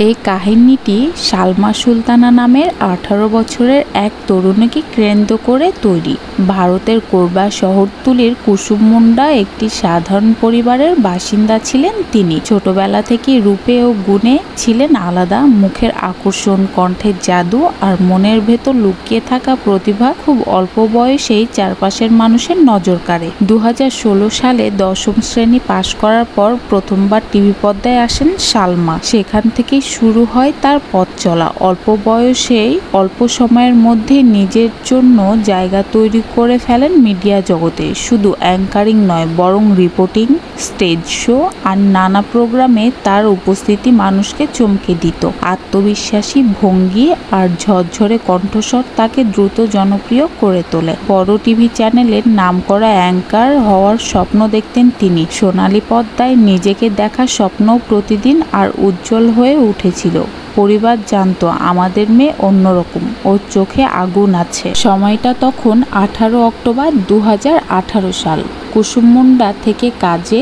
এই কাহিনীটি সালমা সুলতানা নামের 18 বছরের এক তরুণীকে কেন্দ্র করে তৈরি। ভারতের কোরবা শহরতলির কুসুম মুন্ডা একটি সাধারণ পরিবারের বাসিন্দা ছিলেন তিনি। ছোটবেলা থেকে রূপে ও গুণে ছিলেন আলাদা। মুখের আকর্ষণ, কণ্ঠের জাদু আর মনের ভেতর লুকিয়ে থাকা প্রতিভা খুব অল্প বয়সেই চারপাশের মানুষের নজর কাড়ে। 2016 সালে 10ম শ্রেণী পাশ করার পর প্রথমবার টিভি পর্দায় আসেন সালমা। সেখান থেকেই শুরু হয় তার পথ চলা। অল্প বয়সেই অল্প সময়ের মধ্যে নিজের জন্য জায়গা তৈরি করে ফেলেন মিডিয়া জগতে। শুধু অ্যাঙ্কারিং নয়, বরং রিপোর্টিং, স্টেজ শো আর নানা প্রোগ্রামে তার উপস্থিতি মানুষকে চমকে দিত। আত্মবিশ্বাসী ভঙ্গি আর ঝরঝরে কণ্ঠস্বর তাকে দ্রুত জনপ্রিয় করে তোলে। বড় টিভি চ্যানেলের নামকরা অ্যাঙ্কার হওয়ার স্বপ্ন দেখতেন তিনি। সোনালী পর্দায় নিজেকে দেখার স্বপ্ন প্রতিদিন আর উজ্জ্বল হয়ে উঠেছিল। পরিবার জানতো আমাদের মেয়ে অন্যরকম, ওর চোখে আগুন আছে। সময়টা তখন 18 অক্টোবর 2018 সাল। কুসুম মুন্ডা থেকে কাজে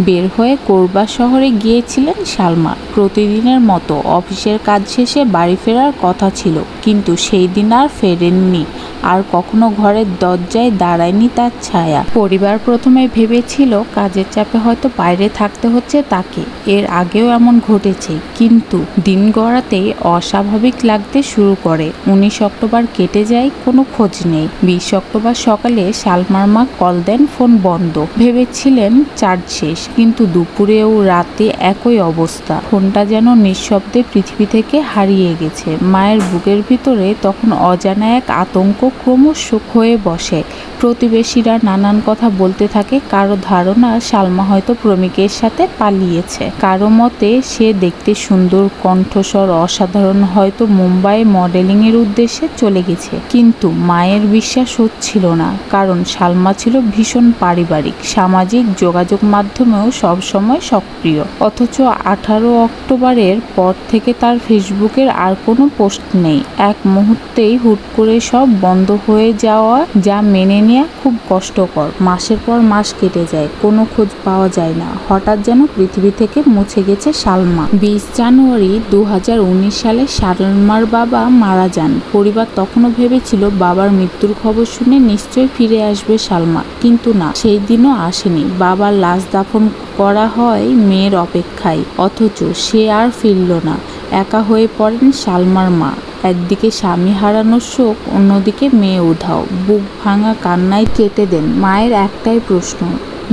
বের হয়ে কোরবা শহরে গিয়েছিলেন সালমা। প্রতিদিনের মতো অফিসের কাজ শেষে বাড়ি ফেরার কথা ছিল, কিন্তু সেই দিন আর ফেরেননি। আর কখনো ঘরের দরজায় দাঁড়ায়নি তার ছায়া। পরিবার প্রথমে ভেবেছিল কাজের চাপে হয়তো বাইরে থাকতে হচ্ছে তাকে। এর আগেও এমন ঘটেছে, কিন্তু দিন গড়াতেই অস্বাভাবিক লাগতে শুরু করে। 19 অক্টোবর কেটে যায়, কোনো খোঁজ নেই। 20 অক্টোবর সকালে সালমার মা কল দেন, ফোন বন্ধ। ভেবেছিলেন চার্জ শেষ, কিন্তু দুপুরেও রাতে একই অবস্থা। ফোনটা যেন নিঃশব্দে পৃথিবী থেকে হারিয়ে গেছে। মায়ের বুকের ভিতরে তখন অজানা এক আতঙ্ক ক্রমশ হয়ে বসে। প্রতিবেশীরা নানান কথা বলতে থাকে। কারো ধারণা সালমা হয়তো প্রেমিকের সাথে পালিয়েছে, কারো মতে সে দেখতে সুন্দর, কণ্ঠস্বর অসাধারণ, হয়তো মুম্বাই মডেলিং এর উদ্দেশ্যে চলে গেছে। কিন্তু মায়ের বিশ্বাস হচ্ছিল না, কারণ সালমা ছিল ভীষণ পারিবারিক, সামাজিক যোগাযোগ মাধ্যমেও সবসময় সক্রিয়। অথচ 18 অক্টোবরের পর থেকে তার ফেসবুকের আর কোনো পোস্ট নেই। এক মুহূর্তেই হুট করে সব বন্ধ হয়ে যাওয়া, যা মেনে নেওয়া খুব কষ্টকর। মাসের পর মাস কেটে যায়, কোনো খোঁজ পাওয়া যায় না। হঠাৎ যেন পৃথিবী থেকে মুছে গেছে সালমা। 20 জানুয়ারি 2019 সালে সালমার বাবা মারা যান। পরিবার তখনও ভেবেছিল বাবার মৃত্যুর খবর শুনে নিশ্চয়ই ফিরে আসবে সালমা, কিন্তু না, সেই দিনও আসেনি। বাবার লাশ দাফন করা হয় মেয়ের অপেক্ষায়, অথচ সে আর ফিরল না। একা হয়ে পড়েন সালমার মা। একদিকে স্বামী হারানোর শোক, অন্যদিকে মেয়ে উধাও। বুক ভাঙা কান্নায় কেটে দেন। মায়ের একটাই প্রশ্ন,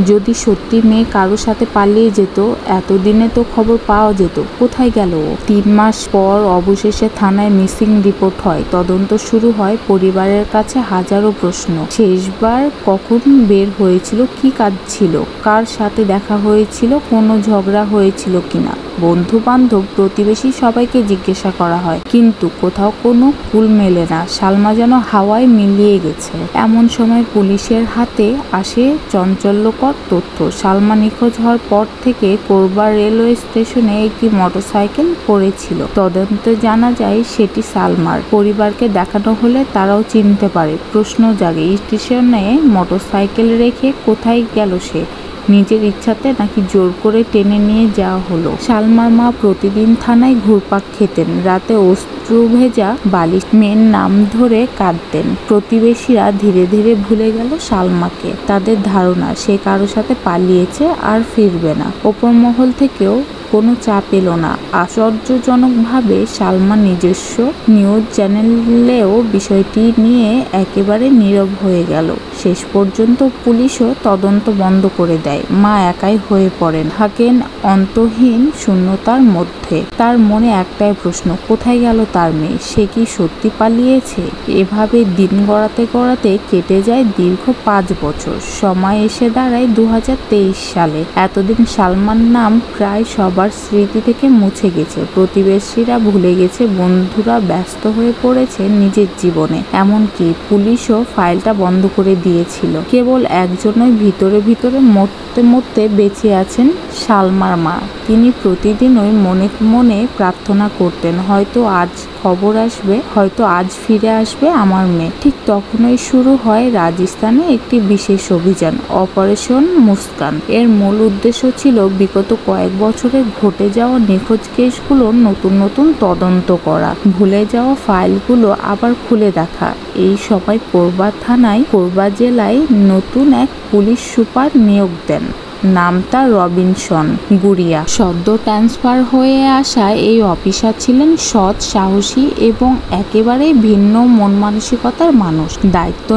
যদি সত্যি মেয়ে কারোর সাথে পালিয়ে যেত, এতদিনে তো খবর পাওয়া যেত, কোথায় গেল ও? 3 মাস পর অবশেষে থানায় মিসিং রিপোর্ট হয়। তদন্ত শুরু হয়। পরিবারের কাছে হাজারো প্রশ্ন। শেষবার কখন বের হয়েছিল, কি কাজ ছিল, কার সাথে দেখা হয়েছিল, কোনো ঝগড়া হয়েছিল কিনা। বন্ধু বান্ধব, প্রতিবেশী সবাইকে জিজ্ঞাসা করা হয়, কিন্তু কোথাও কোনো কুল মেলে না। সালমা যেন হাওয়ায় মিলিয়ে গেছে। এমন সময় পুলিশের হাতে আসে চাঞ্চল্যকর তথ্য। সালমা নিখোঁজ হওয়ার পর থেকে কোরবা রেলওয়ে স্টেশনে একটি মোটরসাইকেল পড়েছিল। তদন্তে জানা যায় সেটি সালমার। পরিবারকে দেখানো হলে তারাও চিনতে পারে। প্রশ্ন জাগে, স্টেশনে মোটরসাইকেল রেখে কোথায় গেল সে? নিজের ইচ্ছাতে নাকি জোর করে টেনে নিয়ে যাওয়া হলো? সালমার মা প্রতিদিন থানায় ঘুরপাক খেতেন। রাতে অশ্রু ভেজা বালিশ মেয়ের নাম ধরে কাঁদতেন। প্রতিবেশীরা ধীরে ধীরে ভুলে গেল সালমাকে। তাদের ধারণা সে কারো সাথে পালিয়েছে আর ফিরবে না। ওপর মহল থেকেও কোনো চাপ এলো না। আশ্চর্যজনকভাবে সালমা নিজস্ব নিউজ চ্যানেলেও বিষয়টি নিয়ে একেবারে নীরব হয়ে গেল। শেষ পর্যন্ত পুলিশও তদন্ত বন্ধ করে দেয়। মা একাই হয়ে পড়েন, থাকেন অন্তহীন শূন্যতার মধ্যে। তার মনে একটাই প্রশ্ন, কোথায় গেল তার মেয়ে? সে কি সত্যি পালিয়েছে? এভাবে দিন গড়াতে গড়াতে কেটে যায় দীর্ঘ 5 বছর। সময় এসে দাঁড়ায় 2023 সালে। এতদিন সালমার নাম প্রায় সবার স্মৃতি থেকে মুছে গেছে। প্রতিবেশীরা ভুলে গেছে, বন্ধুরা ব্যস্ত হয়ে পড়েছে নিজের জীবনে। এমনকি পুলিশও ফাইলটা বন্ধ করে দিয়েছিল। কেবল একজনই ভিতরে ভিতরে মরতে মরতে বেঁচে আছেন, সালমার মা। তিনি প্রতিদিনই মনে মনে প্রার্থনা করতেন, হয়তো আজ খবর আসবে, হয়তো আজ ফিরে আসবে আমার মেয়ে। ঠিক তখনই শুরু হয় রাজস্থানে একটি বিশেষ অভিযান, অপারেশন মুস্কান। এর মূল উদ্দেশ্য ছিল বিগত কয়েক বছরে ঘটে যাওয়া নিখোঁজ কেসগুলো নতুন নতুন তদন্ত করা, ভুলে যাওয়া ফাইলগুলো আবার খুলে দেখা। এই সময় কোরবা থানায় কোরবা জেলায় নতুন এক পুলিশ সুপার নিয়োগ দেন। নাম তার রবিনসন গুরিয়া। সদ্য ট্রান্সফার হয়ে আসা এই অফিসার ছিলেন সৎ, সাহসী এবং একেবারে ভিন্ন মন মানসিকতার মানুষ। দায়িত্ব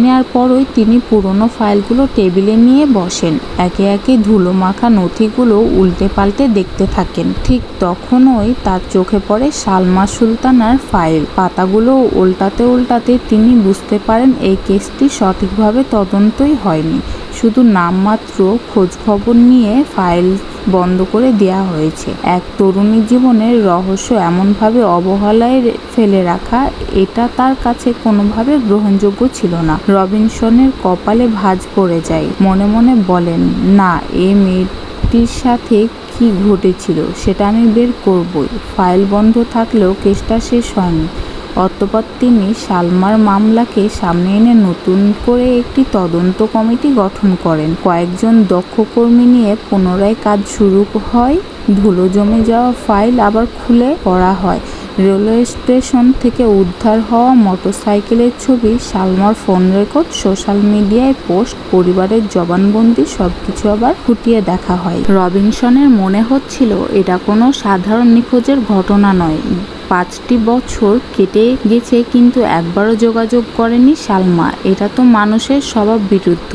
নেওয়ার পরই তিনি পুরনো ফাইলগুলো টেবিলে নিয়ে বসেন। একে একে ধুলো মাখা নথিগুলো উল্টে পাল্টে দেখতে থাকেন। ঠিক তখনই তার চোখে পড়ে সালমা সুলতানার ফাইল। পাতাগুলো উল্টাতে তিনি বুঝতে পারেন এই কেসটি সঠিকভাবে তদন্তই হয়নি, শুধু নামমাত্র খোঁজখবর নিয়ে ফাইল বন্ধ করে দেয়া হয়েছে। এক তরুণীর জীবনের রহস্য এমনভাবে অবহেলায় ফেলে রাখা, এটা তার কাছে কোনোভাবে গ্রহণযোগ্য ছিল না। রবিনসনের কপালে ভাঁজ পড়ে যায়। মনে মনে বলেন, না, এই মেয়েটির সাথে কি ঘটেছিল সেটা আমি বের করবই। ফাইল বন্ধ থাকলেও কেসটা শেষ হয়নি। অতঃপর তিনি সালমার মামলাকে সামনে এনে নতুন করে একটি তদন্ত কমিটি গঠন করেন। কয়েকজন দক্ষ কর্মী নিয়ে পুনরায় কাজ শুরু হয়। ধুলো জমে যাওয়া ফাইল আবার খুলে পড়া হয়। রেলওয়ে স্টেশন থেকে উদ্ধার হওয়া মোটরসাইকেলের ছবি, সালমার ফোন রেকর্ড, সোশ্যাল মিডিয়ায় পোস্ট, পরিবারের জবানবন্দি সবকিছু আবার খুঁটিয়ে দেখা হয়। রবিনসনের মনে হচ্ছিল এটা কোনো সাধারণ নিখোঁজের ঘটনা নয়। 5টি বছর কেটে গেছে কিন্তু একবারও যোগাযোগ করেনি সালমা। এটা তো মানুষের স্বভাব বিরুদ্ধ।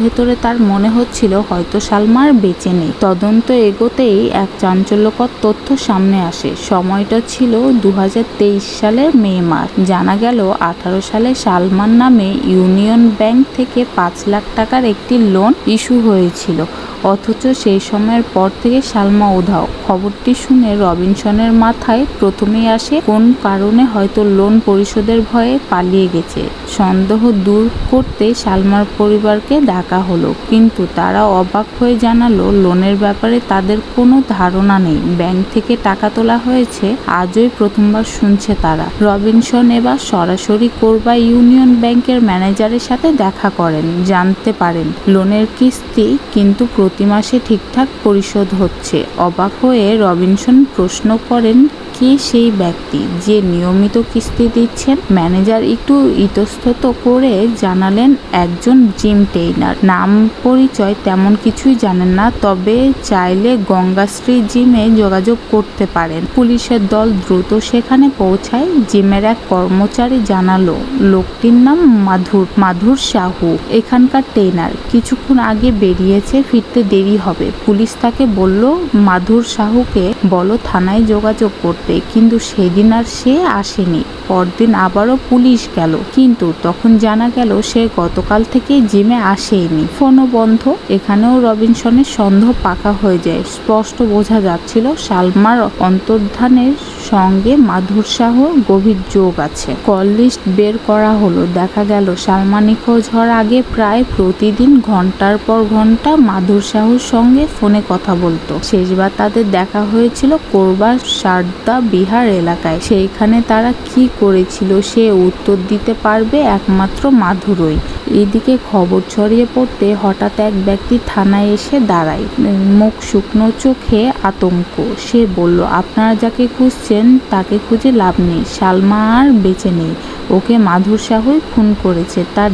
ভেতরে তার মনে হচ্ছিল হয়তো সালমা আর বেঁচে নেই। তদন্ত এগোতেই এক চাঞ্চল্যকর তথ্য সামনে আসে। সময়টা ছিল 2023 সালের মে মাস। জানা গেল 18 সালে সালমার নামে ইউনিয়ন ব্যাংক থেকে 5 লাখ টাকার একটি লোন ইস্যু হয়েছিল, অথচ সেই সময়ের পর থেকে সালমা উধাও। খবরটি শুনে রবিনসনের মাথায় প্রথমেই আসে কোন কারণে হয়তো লোন পরিশোধের ভয়ে পালিয়ে গেছে। সন্দেহ দূর করতে সালমার পরিবারকে ডাকা হলো, কিন্তু তারা অবাক হয়ে জানালো লোনের ব্যাপারে তাদের কোনো ধারণা নেই। ব্যাংক থেকে টাকা তোলা হয়েছে আজই প্রথমবার শুনছে তারা। রবিনসন এবার সরাসরি কোরবা ইউনিয়ন ব্যাংকের ম্যানেজারের সাথে দেখা করেন। জানতে পারেন লোনের কিস্তি কিন্তু প্রতি মাসে ঠিকঠাক পরিশোধ হচ্ছে। অবাক হয়ে রবিনসন প্রশ্ন করেন, কে সেই ব্যক্তি যে নিয়মিত কিস্তি দিচ্ছেন? ম্যানেজার একটু ইতস্তত করে জানালেন, একজন জিম ট্রেইনার। নাম পরিচয় তেমন কিছুই জানেন না, তবে চাইলে গঙ্গাশ্রী জিমে যোগাযোগ করতে পারেন। পুলিশের দল দ্রুত সেখানে পৌঁছায়। জিমের এক কর্মচারী জানালো লোকটির নাম মাধুর সাহু, এখানকার ট্রেনার। কিছুক্ষণ আগে বেরিয়েছে, ফিরতে দেরি হবে। পুলিশ তাকে বলল, মাধুর সাহুকে বলো থানায় যোগাযোগ করতে, কিন্তু সেদিন আর সে আসেনি। পরদিন আবারও পুলিশ গেল, কিন্তু তখন জানা গেল সে গতকাল থেকে জিমে আসেনি, ফোনও বন্ধ। এখানেও রবিনসনের সন্দেহ পাকা হয়ে যায়। স্পষ্ট বোঝা যাচ্ছিল সালমার অন্তর্ধানের সঙ্গে মাধুর সাহুর গভীর যোগ আছে। কল লিস্ট বের করা হলো। দেখা গেল সালমা নিখোঁজ হওয়ার আগে প্রায় প্রতিদিন ঘন্টার পর ঘন্টা মাধুর সাহুর সঙ্গে ফোনে কথা বলতো। শেষবার তাদের দেখা হয়েছিল কোরবার সারদা বিহার এলাকায়। সেইখানে তারা কি করেছিল সে উত্তর দিতে পারবে একমাত্র মাধুরই। এদিকে খবর ছড়িয়ে পড়তে হঠাৎ এক ব্যক্তি থানায় এসে দাঁড়ায়, মুখ শুকনো, চোখে আতঙ্ক। সে বলল, আপনারা যাকে খুঁজছেন তাকে খুঁজে লাভ নেই। সালমা আর বেঁচে নেই। ওকে মাধুর সাহুই খুন করেছে, তার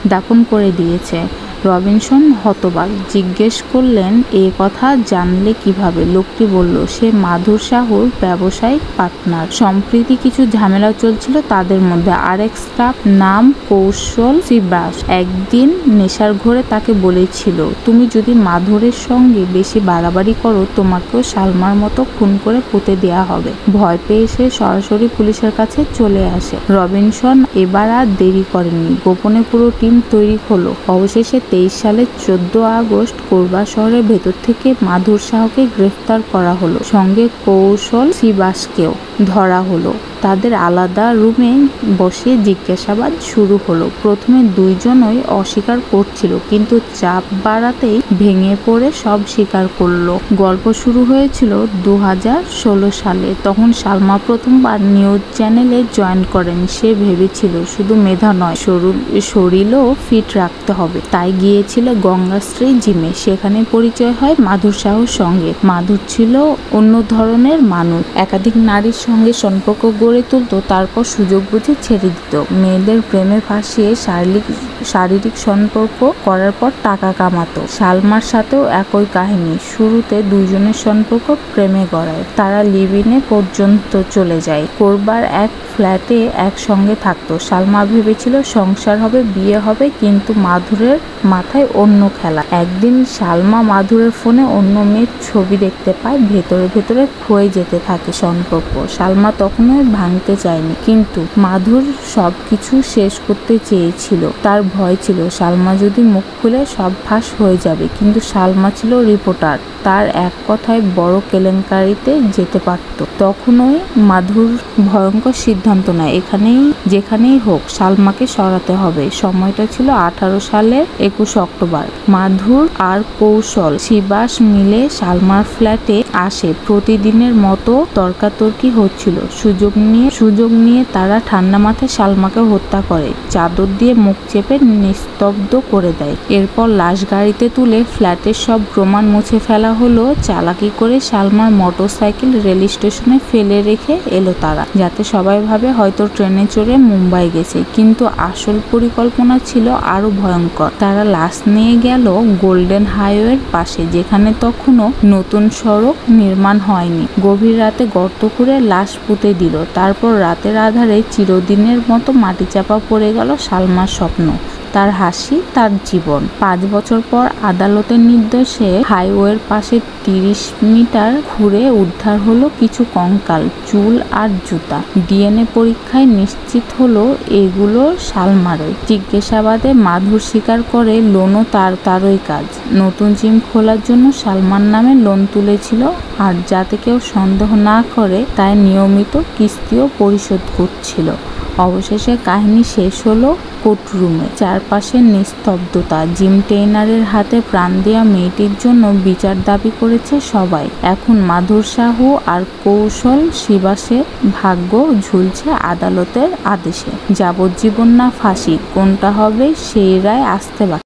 দাফন করে দিয়েছে। রবিনসন হতবাক, জিজ্ঞেস করলেন, এ কথা জানলে কিভাবে? লোকটি বলল, সে মাধুর সাহুর ব্যবসায়িক পার্টনার। সম্প্রতি কিছু ঝামেলা চলছিল তাদের মধ্যে। আরেক স্টাফ নাম কৌশল শ্রীবাস একদিন নেশার ঘোরে তাকে বলেছিল, তুমি যদি মাধুরের সঙ্গে বেশি বাড়াবাড়ি করো তোমাকেও সালমার মতো খুন করে পুঁতে দেওয়া হবে। ভয় পেয়ে সে সরাসরি পুলিশের কাছে চলে আসে। রবিনসন এবার আর দেরি করেননি, গোপনে পুরো টিম তৈরি হলো। অবশেষে 23 সালের 14 আগস্ট কোরবা শহরের ভেতর থেকে মাধুর সাহুকে গ্রেফতার করা হলো, সঙ্গে কৌশল শ্রীবাসকেও ধরা হলো। তাদের আলাদা রুমে বসে জিজ্ঞাসাবাদ শুরু হলো। প্রথমে দুইজনই অস্বীকার করছিল, কিন্তু চাপ বাড়াতেই ভেঙে পড়ে সব স্বীকার করলো। গল্প শুরু হয়েছিল 2016 সালে। তখন সালমা প্রথমবার নিউজ চ্যানেলে জয়েন করেন। সে ভেবেছিল শুধু মেধা নয়, শরীরও ফিট রাখতে হবে, তাই গিয়েছিল গঙ্গাশ্রী জিমে। সেখানে পরিচয় হয় মাধুর সাহুর সঙ্গে। মাধুর ছিল অন্য ধরনের মানুষ, একাধিক নারীর সঙ্গে সম্পর্ক গড়ে তুলত, তারপর সুযোগ বুঝে ছেড়ে দিত। মেয়েদের প্রেমে ফাঁসিয়ে শারীরিক সম্পর্ক করার পর টাকা কামাতো। সালমার সাথেও একই কাহিনী। শুরুতে দুজনের সম্পর্ক প্রেমে গড়ায়, তারা লিভ-ইনে পর্যন্ত চলে যায়। কোরবার এক ফ্ল্যাটে একসঙ্গে থাকতো। সালমা ভেবেছিল সংসার হবে, বিয়ে হবে, কিন্তু মাধুরের মাথায় অন্য খেলা। একদিন সালমা মাধুরের ফোনে অন্য মেয়ের ছবি দেখতে পায়। ভেতরে ভেতরে ক্ষয়ে যেতে থাকে সম্পর্ক। সালমা তখনও ভাঙতে চায়নি, কিন্তু মাধুর সবকিছু শেষ করতে চেয়েছিল। তার ভয় ছিল সালমা যদি মুখ খুলে সব ফাঁস হয়ে যাবে, কিন্তু সালমা ছিল রিপোর্টার, তার এক কথায় বড় কেলেঙ্কারিতে যেতে পারত। তখনই মাধুর ভয়ঙ্কর সিদ্ধান্ত নেয়, যেখানেই হোক সালমাকে সরাতে হবে। সময়টা ছিল 18 সালের 21 অক্টোবর। মাধুর আর কৌশল শিবাস মিলে সালমার ফ্ল্যাটে আসে। প্রতিদিনের মতো তর্কাতর্কি হচ্ছিল। সুযোগ নিয়ে তারা ঠান্ডা মাথায় সালমাকে হত্যা করে, চাদর দিয়ে মুখ চেপে নিস্তব্ধ করে দেয়। এরপর লাশ গাড়িতে তুলে ফ্ল্যাটের সব প্রমাণ মুছে ফেলা হলো। চালাকি করে সালমার মোটরসাইকেল রেল স্টেশনে ফেলে রেখে এলো তারা, যাতে সবাই ভাবে হয়তো ট্রেনে চড়ে মুম্বাই গেছে, কিন্তু আসল পরিকল্পনা ছিল আরো ভয়ঙ্কর। তারা লাশ নিয়ে গেল গোল্ডেন হাইওয়ের পাশে, যেখানে তখনও নতুন সড়ক নির্মাণ হয়নি। গভীর রাতে গর্ত করে লাশ পুঁতে দিল। তারপর রাতের আধারে চিরদিনের মতো মাটি চাপা পড়ে গেল সালমার স্বপ্ন, তার হাসি, তার জীবন। 5 বছর পর আদালতের নির্দেশে হাইওয়ের পাশে 30 মিটার ঘুরে উদ্ধার হলো কিছু কঙ্কাল, চুল আর জুতা। ডিএনএ পরীক্ষায় নিশ্চিত হলো এগুলো সালমারই। জিজ্ঞাসাবাদে মাধুর স্বীকার করে লোনও তারই কাজ। নতুন জিম খোলার জন্য সালমার নামে লোন তুলেছিল, আর যাতে কেউ সন্দেহ না করে তাই নিয়মিত কিস্তিও পরিশোধ করছিল। অবশেষে কাহিনী শেষ হলো কোর্টরুমে। চারপাশে নিস্তব্ধতা। জিম ট্রেনারের হাতে প্রাণ দেওয়া মেয়েটির জন্য বিচার দাবি করেছে সবাই। এখন মাধুর সাহু আর কৌশল শিবাসের ভাগ্য ঝুলছে আদালতের আদেশে। যাবজ্জীবন না ফাঁসি, কোনটা হবে সেই রায় আসতে বাকি।